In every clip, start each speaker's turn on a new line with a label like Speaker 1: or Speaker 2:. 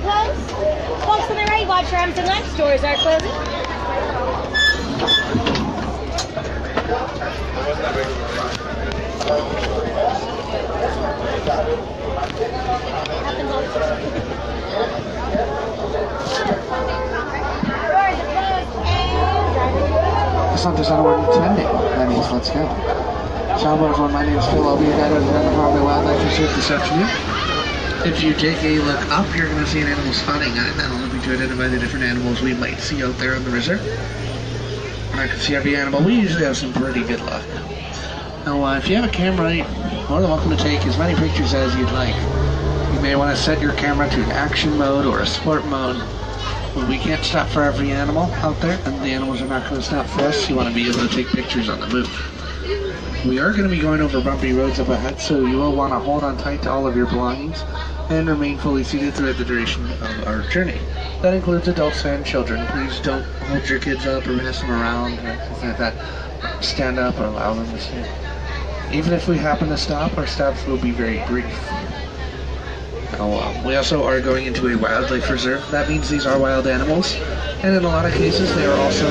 Speaker 1: closed. Folks on the right, watch your arms and legs. Doors are closing.
Speaker 2: Asante Sunward intending. That means let's go. Shalom everyone, my name is Phil. I'll be your guide over the Harvey Wildlife Resort this afternoon. If you take a look up, you're going to see an animal spotting guide that'll help you to identify the different animals we might see out there on the reserve. And I can see every animal. We usually have some pretty good luck. Now, if you have a camera, you're more than welcome to take as many pictures as you'd like. You may want to set your camera to an action mode or a sport mode. Well, we can't stop for every animal out there, and the animals are not going to stop for us. You want to be able to take pictures on the move. We are going to be going over bumpy roads up ahead, so you will want to hold on tight to all of your belongings and remain fully seated throughout the duration of our journey. That includes adults and children. Please don't hold your kids up or mess them around or anything like that. Stand up or allow them to stand. Even if we happen to stop, our stops will be very brief. Now, we also are going into a wildlife reserve. That means these are wild animals, and in a lot of cases they are also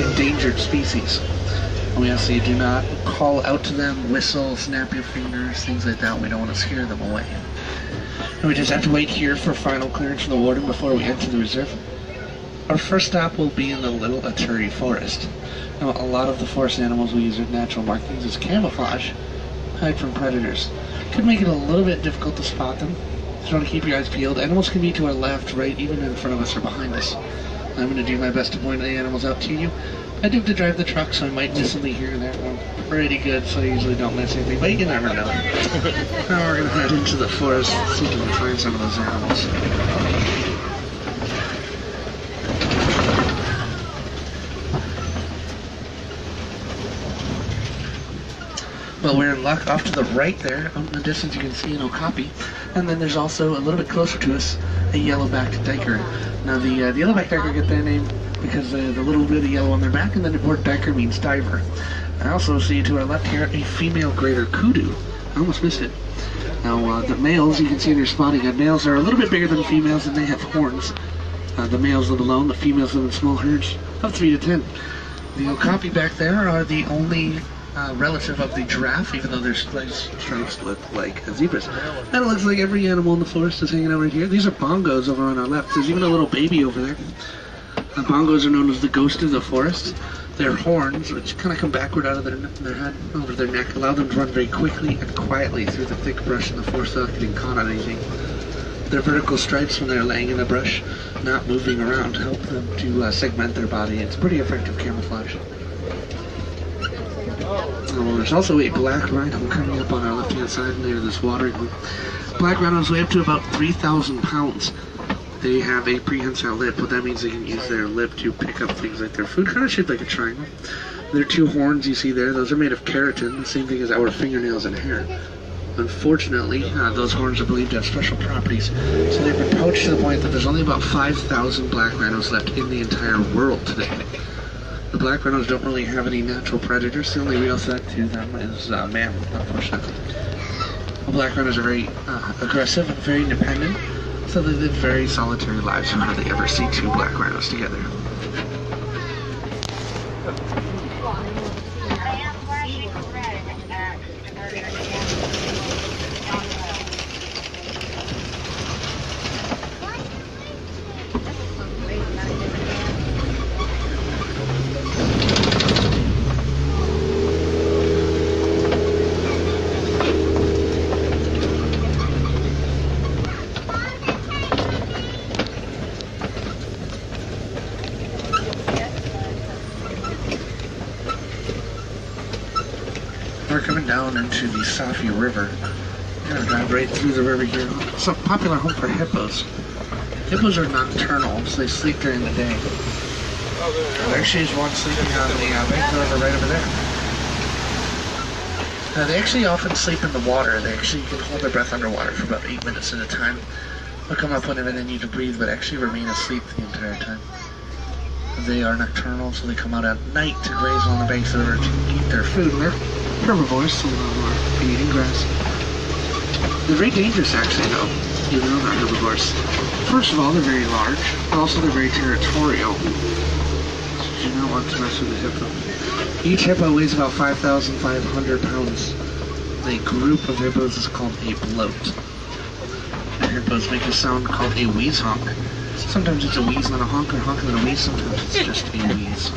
Speaker 2: endangered species. We ask that you do not call out to them, whistle, snap your fingers, things like that. We don't want to scare them away. And we just have to wait here for final clearance from the warden before we enter the reserve. Our first stop will be in the Little Aturi Forest. Now, a lot of the forest animals we use their natural markings as camouflage, hide from predators. Could make it a little bit difficult to spot them. So you want to keep your eyes peeled. Animals can be to our left, right, even in front of us or behind us. I'm going to do my best to point the animals out to you. I do have to drive the truck, so I might miss something here and there. I'm pretty good, so I usually don't miss anything, but you never know. Now we're going to head into the forest, see if we can find some of those animals. Well, we're in luck. Off to the right there, out in the distance, you can see an okapi. And then there's also, a little bit closer to us, a yellow-backed duiker. Now, the yellow-backed duiker get their name because the little bit of yellow on their back, and then the word duiker means diver. I also see to our left here a female greater kudu. I almost missed it. Now, the males, you can see in your spotting guide, males are a little bit bigger than females, and they have horns. The males live alone, the females live in small herds of 3 to 10. The okapi back there are the only relative of the giraffe, even though their stripes look like zebras. And it looks like every animal in the forest is hanging over here. These are bongos over on our left. There's even a little baby over there. The bongos are known as the ghost of the forest. Their horns, which kind of come backward out of their head, over their neck, allow them to run very quickly and quietly through the thick brush in the forest without getting caught on anything. Their vertical stripes when they're laying in the brush, not moving around, help them to segment their body. It's pretty effective camouflage. There's also a black rhino coming up on our left-hand side near this watering hole. Black rhinos weigh up to about 3,000 pounds. They have a prehensile lip. What that means, they can use their lip to pick up things like their food, kind of shaped like a triangle. Their 2 horns you see there, those are made of keratin, the same thing as our fingernails and hair. Unfortunately, those horns are believed to have special properties, so they've been poached to the point that there's only about 5,000 black rhinos left in the entire world today. The black rhinos don't really have any natural predators. The only real threat to them is man, unfortunately. The black rhinos are very aggressive and very independent, so they live very solitary lives. You hardly ever see 2 black rhinos together. We're coming down into the Safi River. We're gonna drive right through the river here. It's a popular home for hippos. Hippos are nocturnal, so they sleep during the day. There actually is one sleeping on the bank of the river right over there. They actually often sleep in the water. They actually can hold their breath underwater for about 8 minutes at a time. They'll come up whenever they need to breathe, but actually remain asleep the entire time. They are nocturnal, so they come out at night to graze on the banks of the river to eat their food. And they're herbivores, so they'll be eating grass. They're very dangerous, actually, though. do know about herbivores. First of all, they're very large, but also they're very territorial. You do not want to mess with a hippo. Each hippo weighs about 5,500 pounds. A group of hippos is called a bloat. The hippos make a sound called a wheeze honk. Sometimes it's a wheeze and then a honk, or honk and then a wheeze. Sometimes it's just a wheeze.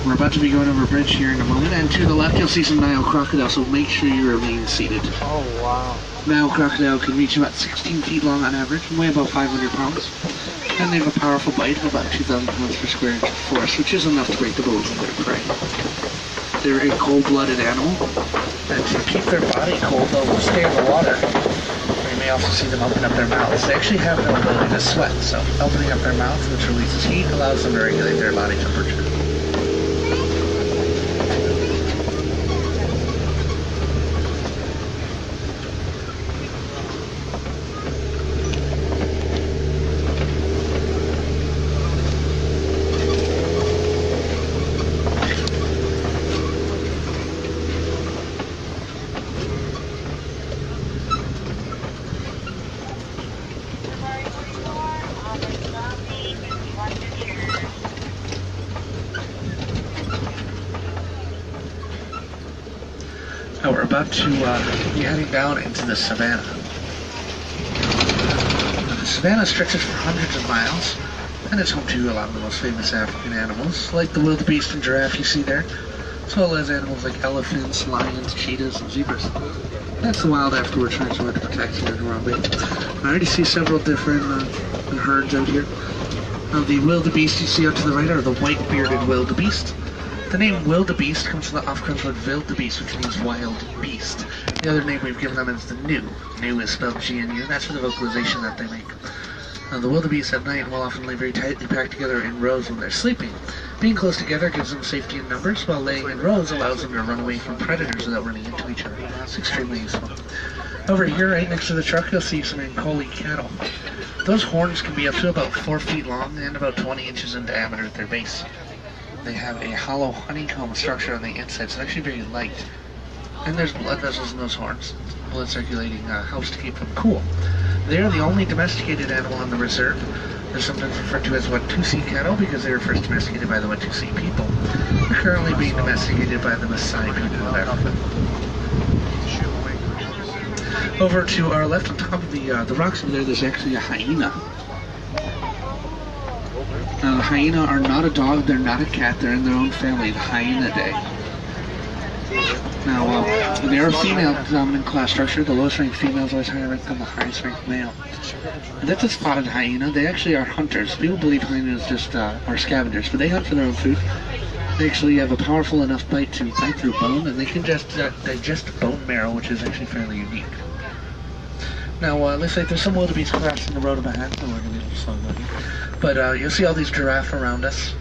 Speaker 2: We're about to be going over a bridge here in a moment, and to the left you'll see some Nile crocodile, so make sure you remain seated.
Speaker 3: Oh, wow.
Speaker 2: Nile crocodile can reach about 16 feet long on average and weigh about 500 pounds. And they have a powerful bite of about 2,000 pounds per square inch of force, which is enough to break the bones of their prey. They're a cold-blooded animal, and to keep their body cold, they'll stay in the water. You may also see them open up their mouths. They actually have no ability to sweat, so opening up their mouth, which releases heat, allows them to regulate their body temperature. Now we're about to be heading down into the savanna. The savanna stretches for hundreds of miles, and it's home to a lot of the most famous African animals, like the wildebeest and giraffe you see there, as well as animals like elephants, lions, cheetahs, and zebras. That's the wildlife we're trying so hard to protect here in Harambe. I already see several different herds out here. The wildebeest you see out to the right are the white-bearded wildebeest. The name wildebeest comes from the off-country word wildebeest, which means wild beast. The other name we've given them is the gnu. Gnu is spelled G-N-U, and that's for the vocalization that they make. The wildebeest at night will often lay very tightly packed together in rows when they're sleeping. Being close together gives them safety in numbers, while laying in rows allows them to run away from predators without running into each other. It's extremely useful. Over here, right next to the truck, you'll see some Ankoli cattle. Those horns can be up to about 4 feet long and about 20 inches in diameter at their base. They have a hollow honeycomb structure on the inside, so it's actually very light. And there's blood vessels in those horns. Blood circulating helps to keep them cool. They are the only domesticated animal on the reserve. They're sometimes referred to as Watusi cattle because they were first domesticated by the Watusi people. They're currently being domesticated by the Maasai people of Africa. Over to our left on top of the rocks over there, there's actually a hyena. Now, the hyena are not a dog, they're not a cat, they're in their own family, the Hyenidae. Now, they are a female dominant class structure. The lowest ranked female is always higher ranked than the highest ranked male. And that's a spotted hyena. They actually are hunters. People believe hyenas just are scavengers, but they hunt for their own food. They actually have a powerful enough bite to bite through bone, and they can just digest bone marrow, which is actually fairly unique. Now, looks like there's some wildebeest crossing the road up ahead, so we're going to be a little slow going. But you'll see all these giraffe around us.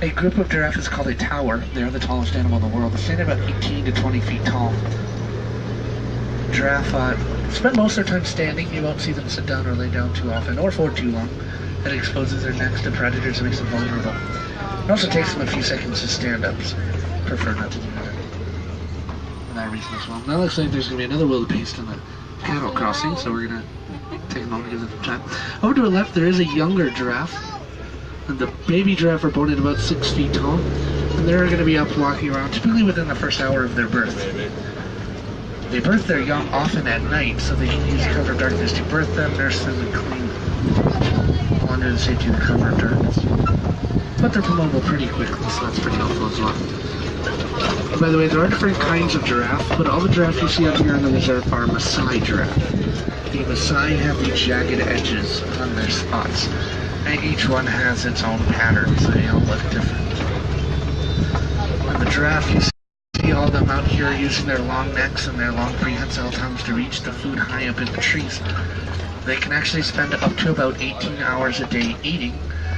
Speaker 2: A group of giraffe is called a tower. They are the tallest animal in the world. They stand about 18 to 20 feet tall. Giraffe spend most of their time standing. You won't see them sit down or lay down too often, or for too long. That exposes their necks to predators and makes them vulnerable. It also takes them a few seconds to stand up, so prefer not to do that. For that reason as well. Now it looks like there's going to be another wildebeest in the cattle crossing, so we're going to take a moment to give them time. Over to the left, there is a younger giraffe. And the baby giraffe are born at about 6 feet tall. And they're going to be up walking around, typically within the first hour of their birth. They birth their young often at night, so they can use cover of darkness to birth them, nurse them, and clean them, all under the safety of the cover of darkness. But they're promotable pretty quickly, so that's pretty helpful as well. And by the way, there are different kinds of giraffe, but all the giraffe you see out here on the reserve are Maasai giraffe. The Maasai have the jagged edges on their spots, and each one has its own pattern, so they all look different. And the giraffe, you see all of them out here using their long necks and their long prehensile tongues to reach the food high up in the trees. They can actually spend up to about 18 hours a day eating,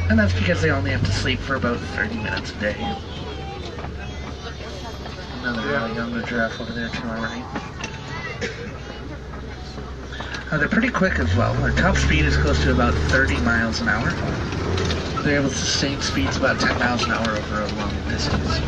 Speaker 2: and that's because they only have to sleep for about 30 minutes a day. Another younger giraffe over there to our right. They're pretty quick as well. Their top speed is close to about 30 miles an hour. They're able to sustain speeds about 10 miles an hour over a long distance.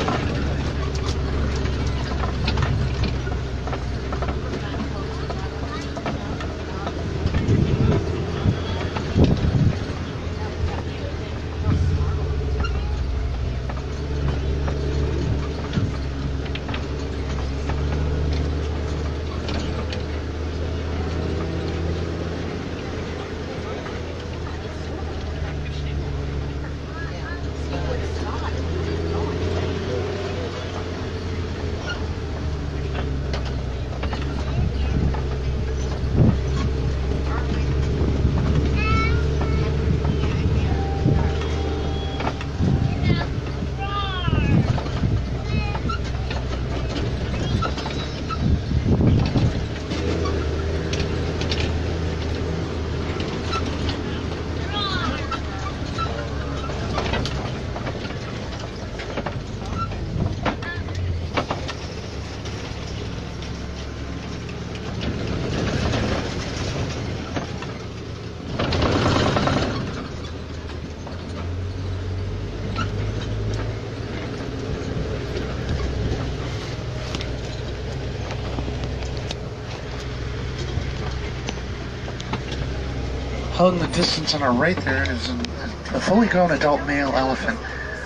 Speaker 2: Out in the distance on our right there is a fully grown adult male elephant.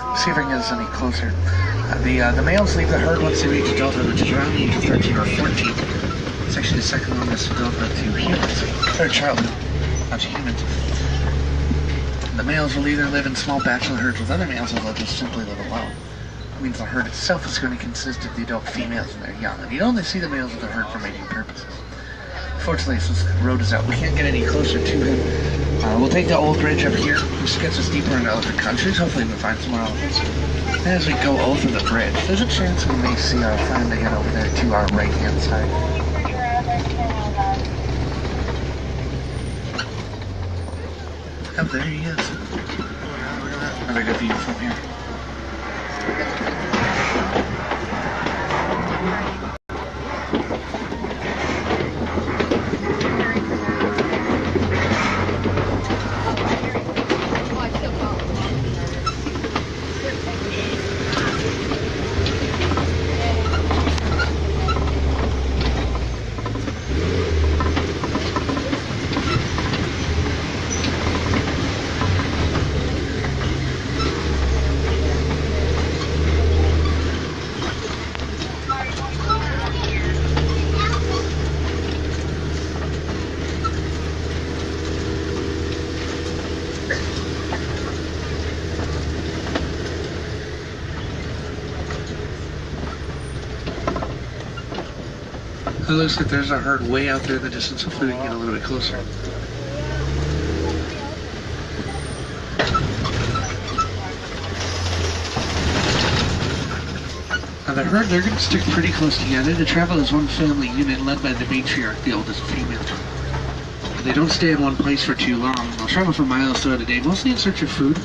Speaker 2: Let's see if I can get this any closer. The males leave the herd once they reach adulthood, which is around the age of 13 or 14. It's actually the second longest adulthood to humans, or childhood, not to humans. The males will either live in small bachelor herds with other males, or they'll just simply live alone. It means the herd itself is going to consist of the adult females and their young, and you only see the males of the herd for mating purposes. Fortunately, since the road is out, we can't get any closer to him. We'll take the old bridge up here, which gets us deeper into elephant countries. Hopefully we can find some more elephants. And as we go over the bridge, there's a chance we may see our friend to get over there to our right-hand side. Oh, there he is. Look at that. Another good view from here. It looks like there's a herd way out there in the distance. Hopefully we can get a little bit closer. Now the herd, they're going to stick pretty close together. They travel as one family unit led by the matriarch, the oldest female. They don't stay in one place for too long. They'll travel for miles throughout the day, mostly in search of food.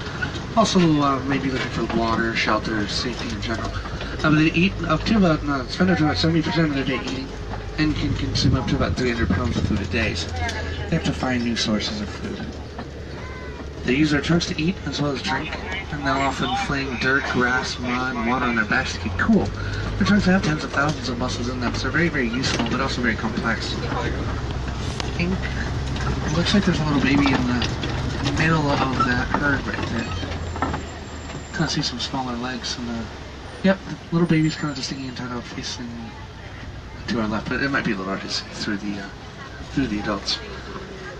Speaker 2: Also maybe looking for water, shelter, safety in general. They eat up to about, spend up to about 70% of their day eating, and can consume up to about 300 pounds of food a day. So they have to find new sources of food. They use their trunks to eat as well as drink, and they'll often fling dirt, grass, mud, and water on their backs to get cool. Their trunks have tens of thousands of muscles in them, so they're very, very useful, but also very complex. It looks like there's a little baby in the middle of that herd right there. Kind of see some smaller legs in the... Yep, the little baby's kind of just sticking inside out facing to our left, but it might be a little hard to see through the adults.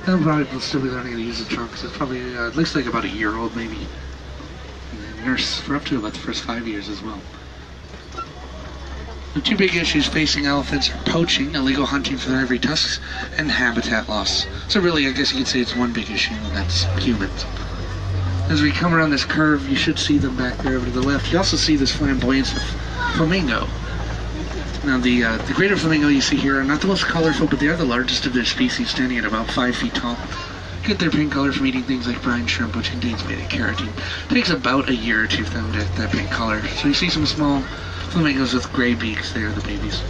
Speaker 2: They'll probably still be learning to use the trunks. It's probably it looks like about a year old maybe. And nurse for up to about the first 5 years as well. The two big issues facing elephants are poaching, illegal hunting for their ivory tusks, and habitat loss. So really, I guess you could say it's one big issue, and that's humans. As we come around this curve, you should see them back there over to the left. You also see this flamboyant flamingo. Now the greater flamingo you see here are not the most colorful, but they are the largest of their species, standing at about 5 feet tall. Get their pink color from eating things like brine shrimp, which contains beta-carotene. It takes about a year or two for them to get that pink color. So you see some small flamingos with gray beaks. They are the babies.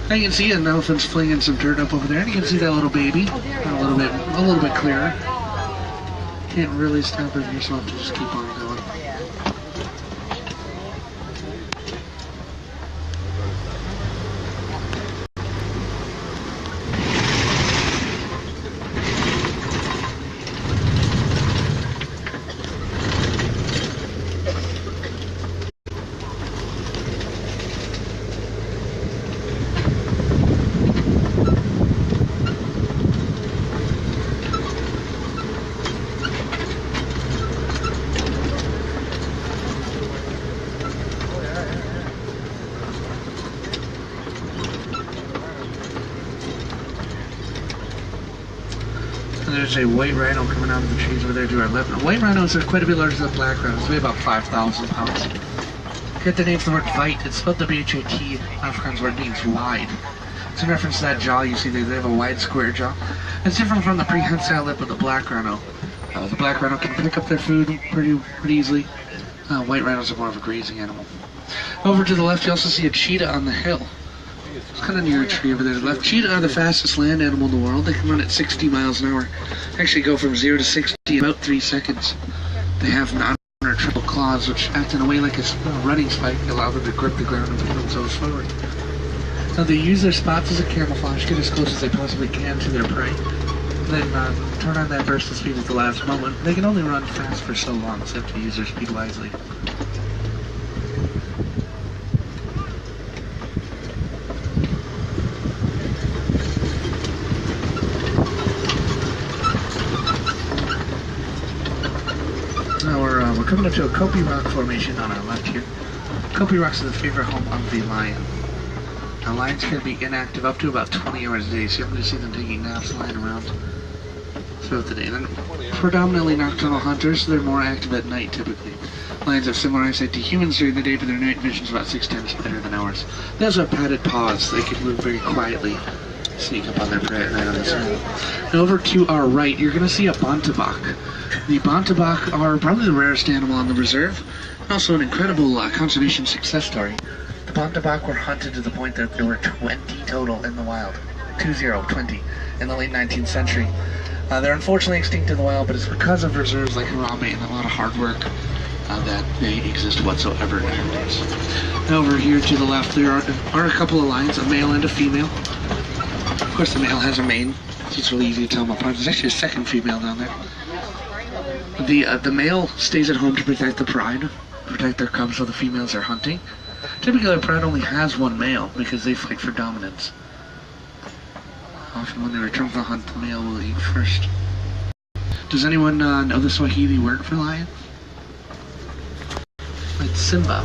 Speaker 2: Now you can see an elephant's flinging some dirt up over there, and you can see that little baby a little bit clearer. Can't really stop it yourself to just keep on going. There's a white rhino coming out of the trees over there to our left. Now, white rhinos are quite a bit larger than black rhinos. They weigh about 5,000 pounds. Get the name from the word vite. It's spelled W-H-A-T. Afrikaans word means wide. It's in reference to that jaw you see there. They have a wide square jaw. It's different from the prehensile lip of the black rhino. The black rhino can pick up their food pretty easily. White rhinos are more of a grazing animal. Over to the left you also see a cheetah on the hill. It's kind of near a tree over there to the left. Cheetah are the fastest land animal in the world. They can run at 60 miles an hour. Actually go from 0 to 60 in about 3 seconds. They have non or triple claws, which act in a way like a running spike, allow them to grip the ground and push themselves forward. Now they use their spots as a camouflage, get as close as they possibly can to their prey. then turn on that burst of speed at the last moment. They can only run fast for so long, so they have to use their speed wisely. Now we're coming up to a Kopi Rock formation on our left here. Kopi Rocks is the favorite home of the lion. Now lions can be inactive up to about 20 hours a day, so you're going to see them taking naps lying around throughout the day. And they're predominantly nocturnal hunters, so they're more active at night typically. Lions have similar eyesight to humans during the day, but their night vision is about 6 times better than ours. They also have padded paws, so they can move very quietly, sneak up on their prey at night on the side. And over to our right, you're going to see a bontebok. The bontebok are probably the rarest animal on the reserve, and also an incredible conservation success story. The bontebok were hunted to the point that there were 20 total in the wild. 20, in the late 19th century. They're unfortunately extinct in the wild, but it's because of reserves like Harambe and a lot of hard work that they exist whatsoever nowadays. And over here to the left, there are a couple of lions, a male and a female. Of course, the male has a mane, so it's really easy to tell them apart. There's actually a second female down there. The male stays at home to protect the pride, protect their cubs, so the females are hunting. Typically, a pride only has one male because they fight for dominance. Often when they return from the hunt, the male will eat first. Does anyone know the Swahili word for lion? It's Simba.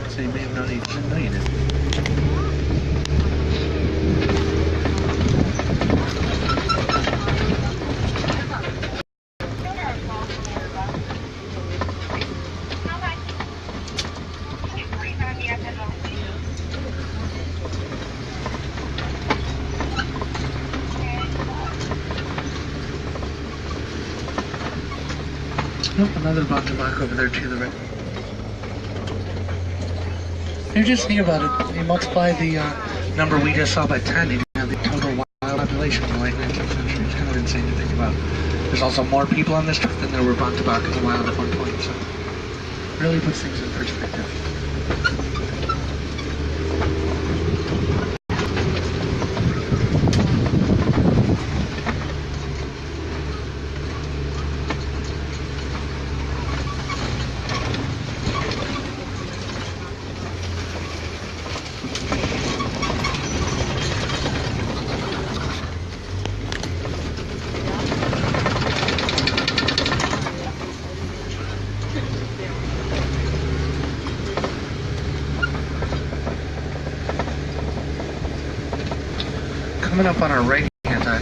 Speaker 2: So you may have known it. Another bontebok over there to the right. You just think about it, you multiply the number we just saw by 10, you have the total wild population in the late 19th century. It's kind of insane to think about. There's also more people on this trip than there were bontebok in the wild at one point, so it really puts things in perspective. Coming up on our right-hand side,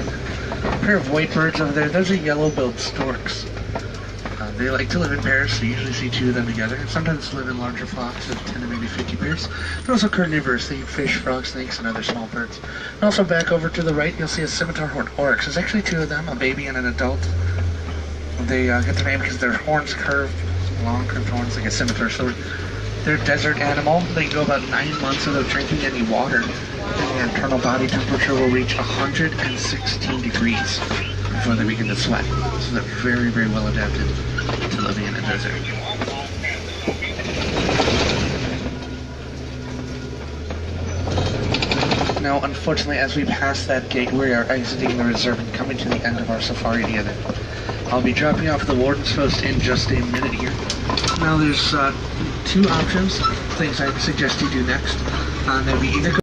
Speaker 2: a pair of white birds over there. Those are yellow-billed storks. They like to live in pairs, so you usually see 2 of them together. Sometimes live in larger flocks of 10 to maybe 50 pairs. They're also carnivorous. They eat fish, frogs, snakes, and other small birds. And also back over to the right, you'll see a scimitar-horned oryx. There's actually 2 of them, a baby and an adult. They get their name because their horns curve, long curved horns like a scimitar. So they're a desert animal. They can go about 9 months without drinking any water. And their internal body temperature will reach 116 degrees before they begin to sweat. So they're very, very well adapted to living in a desert. Now, unfortunately, as we pass that gate, we are exiting the reserve and coming to the end of our safari together. I'll be dropping off the warden's post in just a minute here. Now, there's 2 options, things I suggest you do next. They'll be either